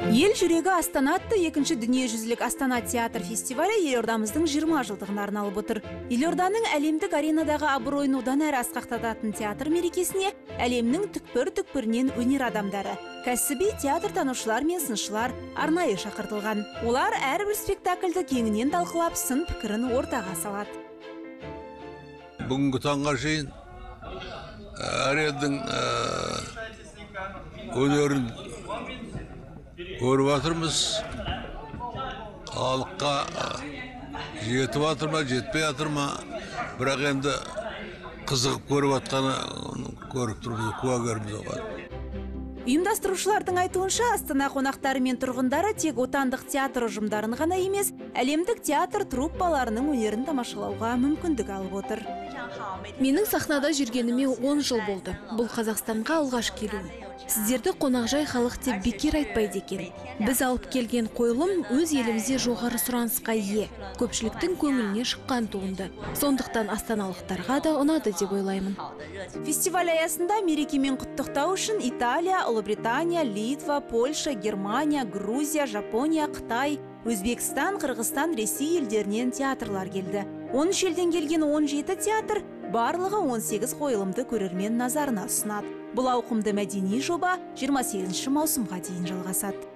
Ел жүрегі Астана атты екінші дүниежүзілік Астана театр фестивалі елордамыздың 20 жылдығына арналып отыр. Елорданың әлемдік аренадағы абыройын одан әрі асқақтататын театр мерекесіне әлемнің түкпір-түкпірінен өнер адамдары, кәсіби театр танушылар мен сыншылар арнайы шақыртылған. Олар әрбір спектакльді кеңінен талқылап, сын пікірін ортаға салады. Бүгінгі таңға шейін әр елдің өнерін көріп жатырмыз. Халыққа жетіп жатыр ма, жетпей жатыр ма, бірақ енді қызығып көріп жатқаны көріп тұрмыз, куәгеріміз оған. Ұйымдастырушылардың айтуынша, Астана қонақтары мен тұрғындары тек отандық театр ұжымдарын ғана емес, әлемдік театр труппаларының өнерін тамашалауға мүмкіндік алып отыр. Менің сахнада жүргеніме 10 жыл болды. Бұл Қазақстанға алғаш келуім. Сіздерді қонақжай халық деп бекер айтпайды екен. Біз алып келген қойылым өз елімізде жоғары сұранысқа ие. Көпшіліктің көңіліне шыққан туынды. Сондықтан астаналықтарға да ұнады деп ойлаймын. Фестиваль аясында мерекемен құттықтау үшін Италия, Ұлыбритания, Литва, Польша, Германия, Грузия, Жапония, Қытай, Өзбекстан, Қырғызстан, Ресей елдерінен театрлар келді. 13 елден келген 17 театр барлығы 18 қойылымды көрермен назарына ұсынады. Бұл ауқымды мәдени жоба 28 маусымға дейін жалғасады.